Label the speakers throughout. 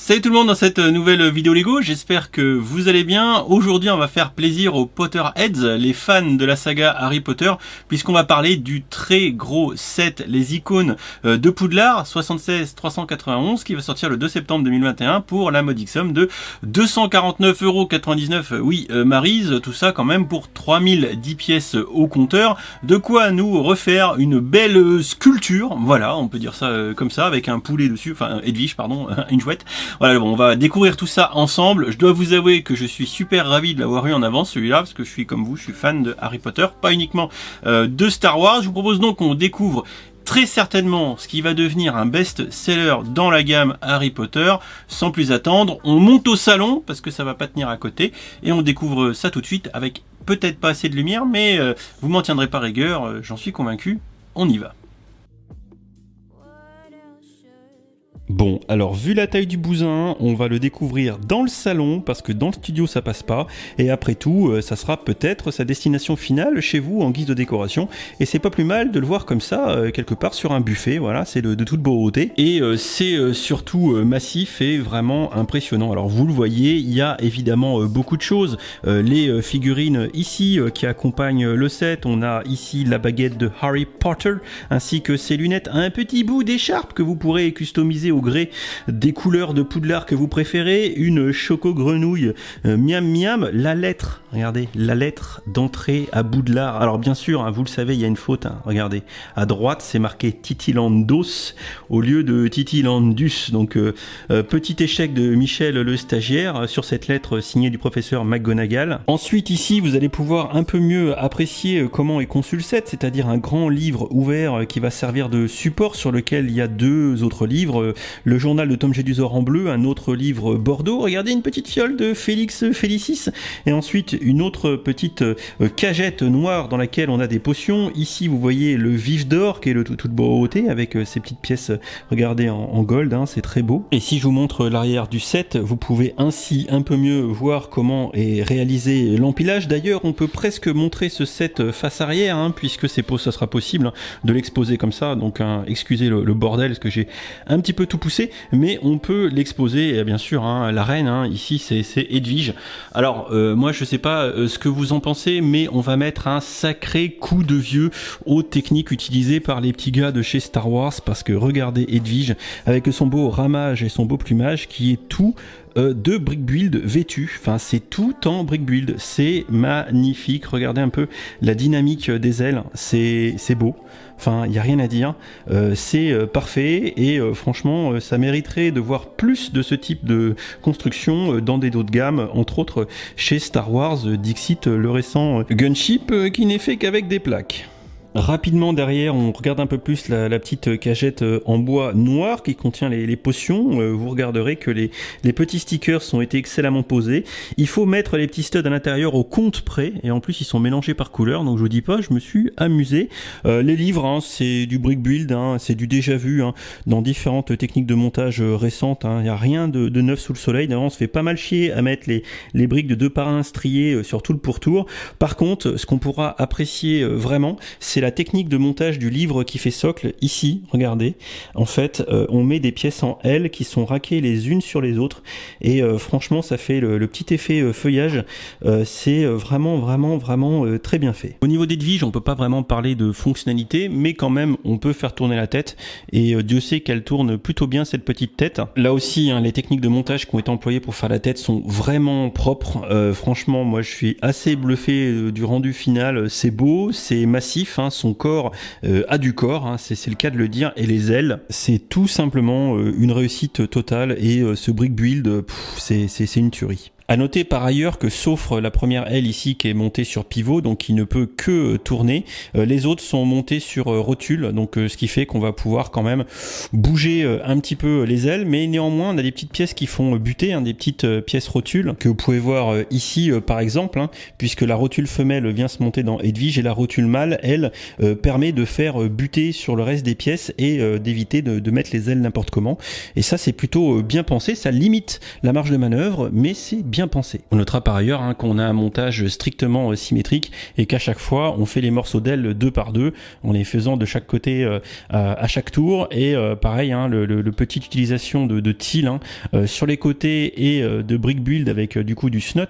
Speaker 1: Salut tout le monde dans cette nouvelle vidéo Lego, j'espère que vous allez bien. Aujourd'hui on va faire plaisir aux Potterheads, les fans de la saga Harry Potter, puisqu'on va parler du très gros set, les icônes de Poudlard 76-391 qui va sortir le 2 septembre 2021 pour la modique somme de 249,99 €. Oui, Maryse, tout ça quand même pour 3010 pièces au compteur. De quoi nous refaire une belle sculpture, voilà, on peut dire ça comme ça, avec un poulet dessus, enfin Edwige pardon, une chouette. Voilà, bon, on va découvrir tout ça ensemble. Je dois vous avouer que je suis super ravi de l'avoir eu en avance celui-là, parce que je suis comme vous, je suis fan de Harry Potter, pas uniquement de Star Wars. Je vous propose donc qu'on découvre très certainement ce qui va devenir un best-seller dans la gamme Harry Potter. Sans plus attendre, on monte au salon, parce que ça va pas tenir à côté, et on découvre ça tout de suite avec peut-être pas assez de lumière, mais vous m'en tiendrez pas rigueur, j'en suis convaincu. On y va. Bon, alors vu la taille du bousin, on va le découvrir dans le salon parce que dans le studio ça passe pas, et après tout ça sera peut-être sa destination finale chez vous en guise de décoration, et c'est pas plus mal de le voir comme ça quelque part sur un buffet. Voilà, c'est de toute beauté, et c'est surtout massif et vraiment impressionnant. Alors vous le voyez, il y a évidemment beaucoup de choses, les figurines ici qui accompagnent le set. On a ici la baguette de Harry Potter ainsi que ses lunettes, un petit bout d'écharpe que vous pourrez customiser au gré des couleurs de Poudlard que vous préférez, une choco grenouille miam miam, la lettre, regardez, la lettre d'entrée à Poudlard. Alors bien sûr, hein, vous le savez, il y a une faute, hein, regardez, à droite c'est marqué Titilandos au lieu de Titilandus, donc petit échec de Michel le stagiaire sur cette lettre signée du professeur McGonagall. Ensuite ici vous allez pouvoir un peu mieux apprécier comment est conçu le set, c'est-à-dire un grand livre ouvert qui va servir de support sur lequel il y a deux autres livres, le journal de Tom Jedusor en bleu, un autre livre bordeaux, regardez, une petite fiole de Félix Félicis, et ensuite une autre petite cagette noire dans laquelle on a des potions. Ici vous voyez le vif d'or qui est le toute beauté avec ces petites pièces, regardez, en gold, hein, c'est très beau. Et si je vous montre l'arrière du set, vous pouvez ainsi un peu mieux voir comment est réalisé l'empilage. D'ailleurs on peut presque montrer ce set face arrière, hein, puisque ça sera possible, hein, de l'exposer comme ça, donc hein, excusez le bordel parce que j'ai un petit peu tout poussé, mais on peut l'exposer. Et bien sûr, hein, la reine, hein, ici c'est Edwige. Alors moi je sais pas ce que vous en pensez, mais on va mettre un sacré coup de vieux aux techniques utilisées par les petits gars de chez Star Wars, parce que regardez Edwige avec son beau ramage et son beau plumage qui est tout de brick build vêtu, enfin c'est tout en brick build, c'est magnifique. Regardez un peu la dynamique des ailes, c'est beau, enfin il n'y a rien à dire, c'est parfait, et franchement ça mériterait de voir plus de ce type de construction dans des dos de gamme, entre autres chez Star Wars, Dixit le récent Gunship qui n'est fait qu'avec des plaques. Rapidement derrière, on regarde un peu plus la petite cagette en bois noir qui contient les potions. Vous regarderez que les petits stickers ont été excellemment posés. Il faut mettre les petits studs à l'intérieur au compte près, et en plus ils sont mélangés par couleur, donc je vous dis pas, je me suis amusé. Les livres, hein, c'est du brick build, hein, c'est du déjà vu, hein, dans différentes techniques de montage récentes, hein. Il n'y a rien de neuf sous le soleil. D'ailleurs on se fait pas mal chier à mettre les briques de 2 par 1 striées sur tout le pourtour. Par contre, ce qu'on pourra apprécier vraiment, c'est la technique de montage du livre qui fait socle. Ici, regardez, en fait on met des pièces en L qui sont raquées les unes sur les autres, et franchement ça fait le petit effet feuillage, c'est vraiment très bien fait. Au niveau d'Edwige, on peut pas vraiment parler de fonctionnalité, mais quand même on peut faire tourner la tête, et Dieu sait qu'elle tourne plutôt bien cette petite tête. Là aussi, hein, les techniques de montage qui ont été employées pour faire la tête sont vraiment propres. Franchement moi je suis assez bluffé du rendu final, c'est beau, c'est massif, hein, son corps a du corps, hein, c'est le cas de le dire, et les ailes, c'est tout simplement une réussite totale, et ce brick build, c'est une tuerie. À noter par ailleurs que sauf la première aile ici qui est montée sur pivot, donc qui ne peut que tourner, les autres sont montés sur rotule, donc ce qui fait qu'on va pouvoir quand même bouger un petit peu les ailes, mais néanmoins on a des petites pièces qui font buter, hein, des petites pièces rotules que vous pouvez voir ici par exemple, hein, puisque la rotule femelle vient se monter dans Edwige, et la rotule mâle, elle, permet de faire buter sur le reste des pièces et d'éviter de mettre les ailes n'importe comment, et ça c'est plutôt bien pensé, ça limite la marge de manœuvre, mais c'est bien bien pensé. On notera par ailleurs qu'on a un montage strictement symétrique et qu'à chaque fois on fait les morceaux d'ailes 2 par 2 en les faisant de chaque côté à chaque tour, et pareil le petite utilisation de till sur les côtés et de brick build avec du coup du snot,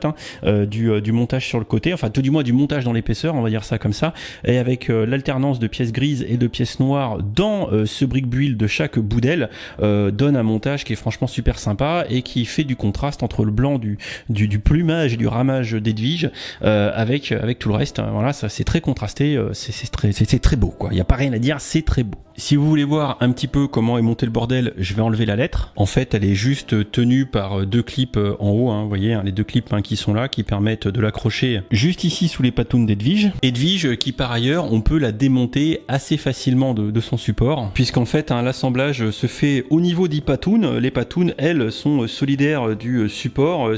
Speaker 1: du montage sur le côté, enfin tout du moins du montage dans l'épaisseur, on va dire ça comme ça, et avec l'alternance de pièces grises et de pièces noires dans ce brick build de chaque bout d'aile, donne un montage qui est franchement super sympa et qui fait du contraste entre le blanc du plumage et du ramage d'Edwige avec tout le reste. Voilà, ça c'est très contrasté, c'est très beau quoi. Il y a pas rien à dire, c'est très beau. Si vous voulez voir un petit peu comment est monté le bordel, je vais enlever la lettre. En fait, elle est juste tenue par 2 clips en haut, vous voyez, les 2 clips qui sont là, qui permettent de l'accrocher juste ici sous les patounes d'Edwige. Edwige qui par ailleurs, on peut la démonter assez facilement de son support, puisqu'en fait, l'assemblage se fait au niveau des patounes. Les patounes, elles, sont solidaires du support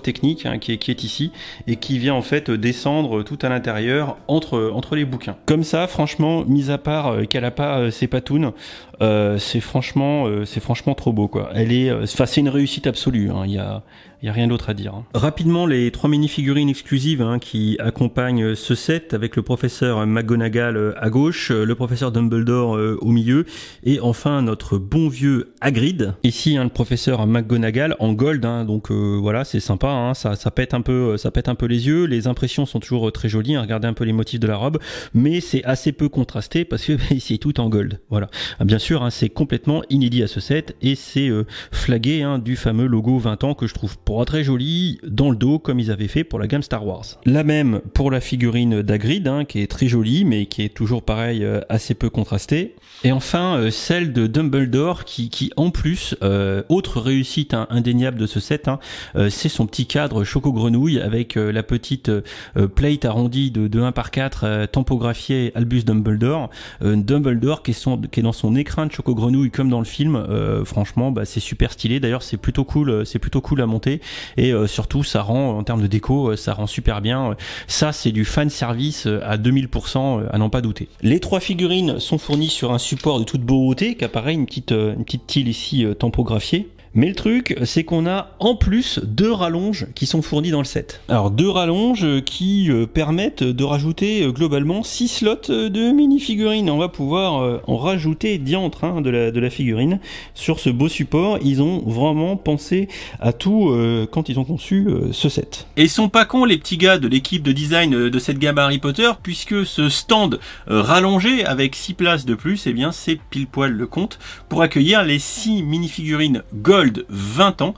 Speaker 1: technique qui est ici, et qui vient en fait descendre tout à l'intérieur entre les bouquins. Comme ça, franchement, mis à part qu'elle a pas ses patounes, c'est franchement trop beau quoi. C'est une réussite absolue, il y a rien d'autre à dire. Rapidement, les 3 mini-figurines exclusives qui accompagnent ce set, avec le professeur McGonagall à gauche, le professeur Dumbledore au milieu, et enfin notre bon vieux Hagrid. Ici, le professeur McGonagall en gold, donc voilà, c'est sympa, ça pète un peu les yeux. Les impressions sont toujours très jolies, regardez un peu les motifs de la robe, mais c'est assez peu contrasté parce que c'est tout en gold. Voilà. Bien sûr, c'est complètement inédit à ce set, et c'est flagué du fameux logo 20 ans que je trouve très joli dans le dos, comme ils avaient fait pour la gamme Star Wars. La même pour la figurine d'Hagrid, qui est très jolie mais qui est toujours pareil assez peu contrastée. Et enfin celle de Dumbledore qui en plus, autre réussite indéniable de ce set, c'est son petit cadre choco-grenouille avec la petite plate arrondie de 1/4 tampographiée Albus Dumbledore. Dumbledore qui est dans son écrin de choco-grenouille comme dans le film. Franchement, c'est super stylé. D'ailleurs, c'est plutôt cool à monter. Et surtout ça rend, en termes de déco, ça rend super bien. Ça c'est du fan service à 2000%, à n'en pas douter. Les 3 figurines sont fournies sur un support de toute beauté qui apparaît une petite tile ici tampographiée. Mais le truc, c'est qu'on a en plus 2 rallonges qui sont fournies dans le set. Alors 2 rallonges qui permettent de rajouter globalement 6 slots de mini-figurines. On va pouvoir en rajouter diantre de la figurine sur ce beau support. Ils ont vraiment pensé à tout quand ils ont conçu ce set. Et ils sont pas cons les petits gars de l'équipe de design de cette gamme Harry Potter, puisque ce stand rallongé avec 6 places de plus, eh bien c'est pile poil le compte pour accueillir les 6 mini-figurines Gold 20 ans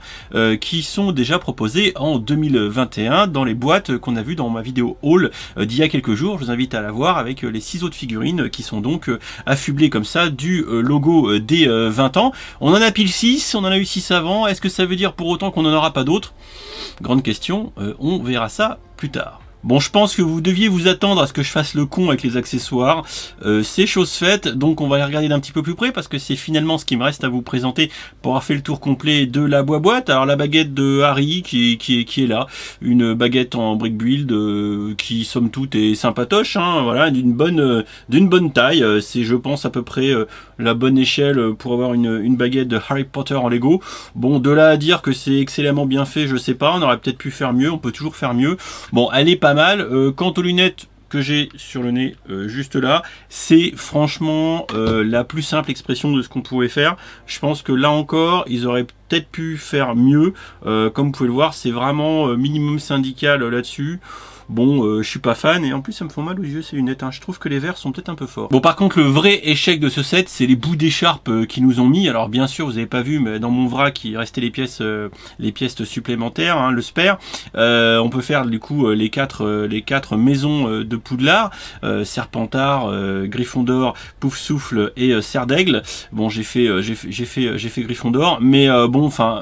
Speaker 1: qui sont déjà proposés en 2021 dans les boîtes qu'on a vues dans ma vidéo haul d'il y a quelques jours. Je vous invite à la voir avec les 6 autres figurines qui sont donc affublées comme ça du logo des 20 ans. On en a pile 6, on en a eu 6 avant. Est-ce que ça veut dire pour autant qu'on n'en aura pas d'autres? Grande question, on verra ça plus tard. Bon, je pense que vous deviez vous attendre à ce que je fasse le con avec les accessoires. C'est chose faite, donc on va les regarder d'un petit peu plus près parce que c'est finalement ce qui me reste à vous présenter pour avoir fait le tour complet de la boîte. Alors la baguette de Harry qui est là, une baguette en brick build qui somme toute est sympatoche, voilà, d'une bonne taille. C'est, je pense, à peu près la bonne échelle pour avoir une baguette de Harry Potter en Lego. Bon, de là à dire que c'est excellemment bien fait, je sais pas. On aurait peut-être pu faire mieux, on peut toujours faire mieux. Bon, elle est pas mal. Quant aux lunettes que j'ai sur le nez juste là, c'est franchement la plus simple expression de ce qu'on pouvait faire. Je pense que là encore ils auraient peut-être pu faire mieux. Comme vous pouvez le voir, c'est vraiment minimum syndical là-dessus. Bon, je suis pas fan et en plus ça me fait mal aux yeux ces lunettes. Je trouve que les verres sont peut-être un peu forts. Bon, par contre, le vrai échec de ce set, c'est les bouts d'écharpe qu'ils nous ont mis. Alors bien sûr, vous avez pas vu, mais dans mon vrac, il restait les pièces supplémentaires, le spare. On peut faire du coup les quatre maisons de Poudlard, Serpentard, Gryffondor, Poufsouffle et Serre d'Aigle. Bon, j'ai fait Gryffondor, mais bon, enfin,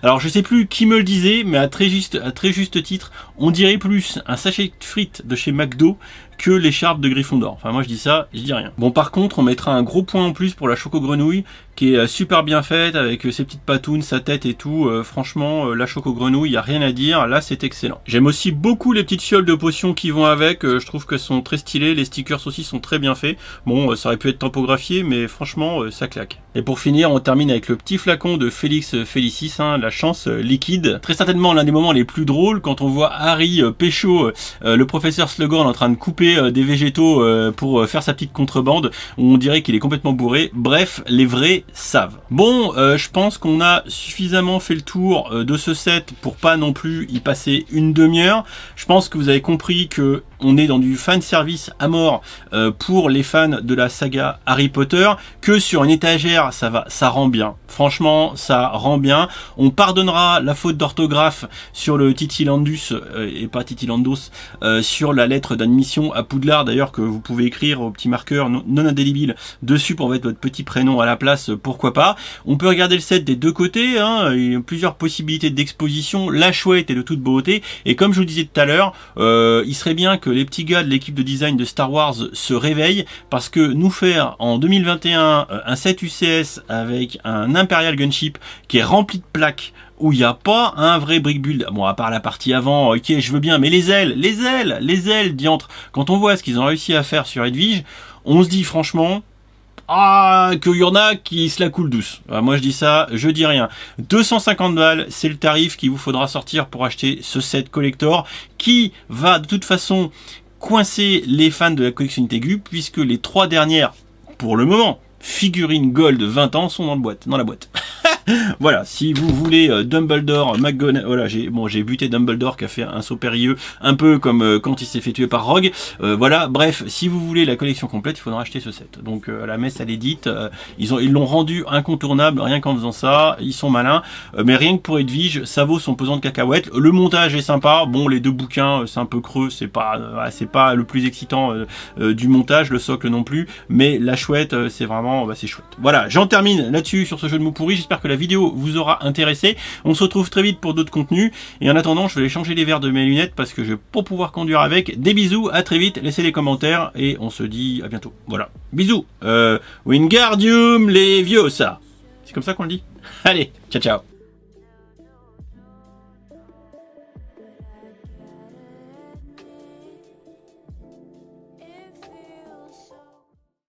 Speaker 1: alors je sais plus qui me le disait, mais à très juste titre, on dirait plus un sachet de frites de chez McDo que l'écharpe de Gryffondor. Enfin moi je dis ça, je dis rien. Bon par contre on mettra un gros point en plus pour la Choco Grenouille qui est super bien faite avec ses petites patounes, sa tête et tout. Franchement la Choco Grenouille, y a rien à dire, là c'est excellent. J'aime aussi beaucoup les petites fioles de potions qui vont avec, je trouve qu'elles sont très stylées, les stickers aussi sont très bien faits. Bon ça aurait pu être tampographié mais franchement ça claque. Et pour finir on termine avec le petit flacon de Félix Félicis, hein, la chance liquide. Très certainement l'un des moments les plus drôles quand on voit Harry pécho le professeur Slughorn en train de couper des végétaux pour faire sa petite contrebande, où on dirait qu'il est complètement bourré. Bref, les vrais savent. Bon, je pense qu'on a suffisamment fait le tour de ce set pour pas non plus y passer une demi-heure. Je pense que vous avez compris que on est dans du fan service à mort pour les fans de la saga Harry Potter, que sur une étagère ça rend bien. Franchement, ça rend bien. On pardonnera la faute d'orthographe sur le Titilandus et pas Titilandos sur la lettre d'admission à Poudlard, d'ailleurs, que vous pouvez écrire au petit marqueur non indélébile dessus pour mettre votre petit prénom à la place, pourquoi pas. On peut regarder le set des deux côtés, hein, il y a plusieurs possibilités d'exposition. La chouette est de toute beauté, et comme je vous le disais tout à l'heure, il serait bien que les petits gars de l'équipe de design de Star Wars se réveillent, parce que nous faire en 2021 un set UCS avec un Imperial Gunship qui est rempli de plaques, où il n'y a pas un vrai brick build, bon à part la partie avant, ok je veux bien, mais les ailes diantre, quand on voit ce qu'ils ont réussi à faire sur Edwige, on se dit franchement, qu'il y en a qui se la coulent douce. Moi je dis ça, je dis rien. 250 balles, c'est le tarif qu'il vous faudra sortir pour acheter ce set collector, qui va de toute façon coincer les fans de la collection Tegu, puisque les 3 dernières, pour le moment, figurines gold 20 ans sont dans la boîte. Voilà, si vous voulez Dumbledore, McGonagall, voilà, j'ai buté Dumbledore qui a fait un saut périlleux, un peu comme quand il s'est fait tuer par Rogue. Voilà, bref, si vous voulez la collection complète, il faudra acheter ce set. Donc la messe elle est dite, ils l'ont rendu incontournable rien qu'en faisant ça, ils sont malins, mais rien que pour Edwige, ça vaut son pesant de cacahuètes. Le montage est sympa, bon les 2 bouquins c'est un peu creux, c'est pas le plus excitant du montage, le socle non plus, mais la chouette c'est vraiment, c'est chouette. Voilà, j'en termine là-dessus sur ce jeu de mots pourri, j'espère que la vidéo vous aura intéressé. On se retrouve très vite pour d'autres contenus, et en attendant je vais aller changer les verres de mes lunettes parce que je vais pas pouvoir conduire avec. Des bisous, à très vite, laissez des commentaires et on se dit à bientôt. Voilà, bisous, Wingardium Leviosa, c'est comme ça qu'on le dit. Allez, ciao ciao.